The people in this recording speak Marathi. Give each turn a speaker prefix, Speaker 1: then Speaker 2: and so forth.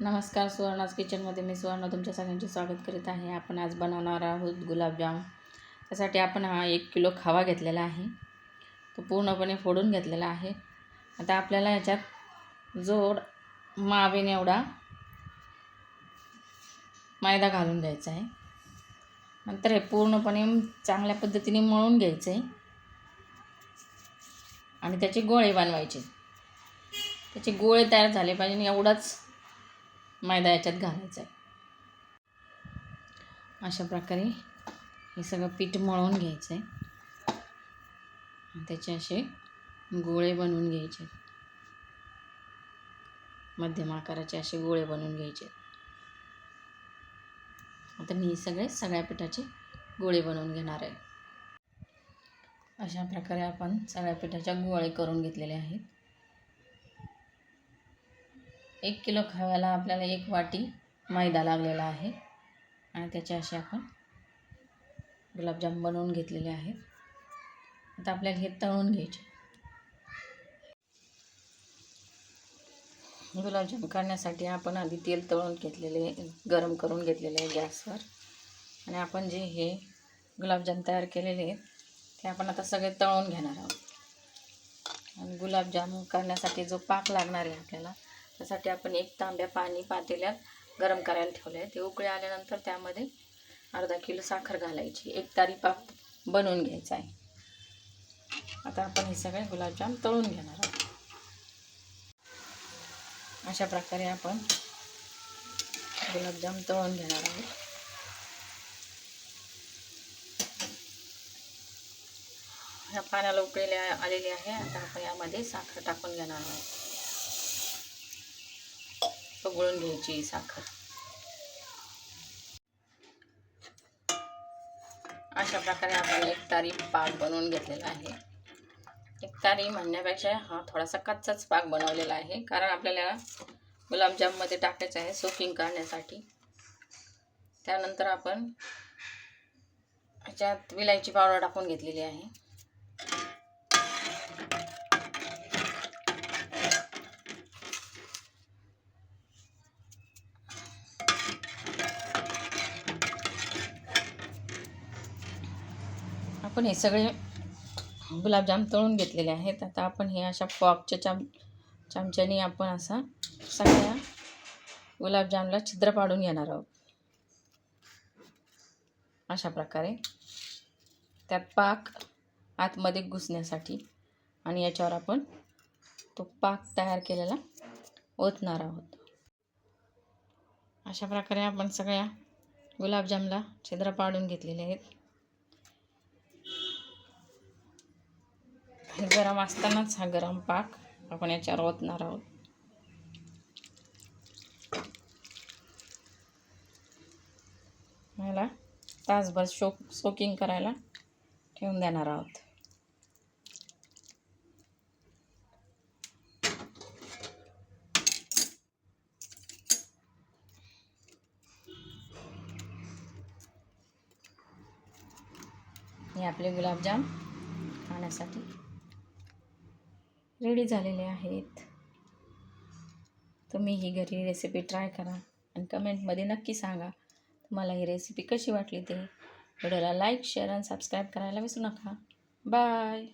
Speaker 1: नमस्कार, सुवर्णाज किचनमध्ये मी सुवर्ण तुमच्या सगळ्यांचे स्वागत करीत आहे. आपण आज बनवणार आहोत गुलाबजाम. त्यासाठी आपण हा 1 किलो खवा घेतलेला आहे, तो पूर्णपणे फोडून घेतलेला आहे. आता आपल्याला याच्यात जोड मावेन एवढा मैदा घालून घ्यायचा आहे. नंतर हे पूर्णपणे चांगल्या पद्धतीने मळून घ्यायचं आहे आणि त्याचे गोळे बनवायचे. त्याचे गोळे तयार झाले पाहिजे आणि एवढाच मैदा याच्यात घालायचा आहे. अशा प्रकारे हे सगळं पीठ मळून घ्यायचं आहे. त्याचे असे गोळे बनवून घ्यायचे, मध्यम आकाराचे असे गोळे बनवून घ्यायचे. आता मी सगळ्या पिठाचे गोळे बनवून घेणार आहे. अशा प्रकारे आपण सगळ्या पिठाच्या गोळे करून घेतलेले आहेत. 1 किलो खव्याला आपल्याला 1 वाटी मैदा लागलेला आहे आणि त्याचे असे आपण गुलाबजाम बनवून घेतलेले आहेत. आता आपल्याला हे तळून घ्यायचे. गुलाबजाम करण्यासाठी आपण आधी तेल तळून घेतलेले, गरम करून घेतलेले आहे गॅसवर. आणि आपण जे हे गुलाबजाम तयार केलेले आहेत ते आपण आता सगळे तळून घेणार आहोत. आणि गुलाबजाम करण्यासाठी जो पाक लागणार आहे आपल्याला, त्यासाठी आपण 1 तांब्या पाणी पातेल्यात गरम करायला ठेवले आहे. ते उकळी आल्यानंतर त्यामध्ये अर्धा किलो साखर घालायची. 1 तारी पाक बनवून घ्यायचा आहे. आता आपण हे सगळे गुलाबजाम तळून घेणार आहोत. अशा प्रकारे आपण गुलाबजाम तळून घेणार आहोत. ह्या पाण्याला उकळी आलेली आहे. आता आपण यामध्ये साखर टाकून घेणार आहोत. उकळून घ्यायची साखर. अशा प्रकारे आपण 1 तारी पाक बनवून घेतलेला आहे. 1 तारी म्हणण्यापेक्षा हा थोडासा कच्चाच पाक बनवलेला आहे, कारण आपल्याला गुलाबजाममध्ये टाकायचं आहे सोकिंग करण्यासाठी. त्यानंतर आपण ह्याच्यात विलायची पावडर टाकून घेतलेली आहे. आपण हे सगळे गुलाबजाम तळून घेतलेले आहेत. आता आपण हे अशा फॉकच्या चमच्याने आपण असा सगळ्या गुलाबजामला छिद्र पाडून घेणार आहोत. अशा प्रकारे त्यात पाक आतमध्ये घुसण्यासाठी, आणि याच्यावर आपण तो पाक तयार केलेला ओतणार आहोत. अशा प्रकारे आपण सगळ्या गुलाबजामला छिद्र पाडून घेतलेले आहेत. हे गरम असतानाच हा गरम पाक आपण याच्यावर ओतणार आहोत. याला तासभर सोकिंग करायला ठेवून देणार आहोत. हे आपले गुलाबजाम खाण्यासाठी रेडी झालेले आहेत. तुम्ही ही घरी रेसिपी ट्राय करा आणि कमेंटमध्ये नक्की सांगा तुम्हाला ही रेसिपी कशी वाटली ते. व्हिडिओला लाईक, शेअर आणि सबस्क्राईब करायला विसरू नका. बाय.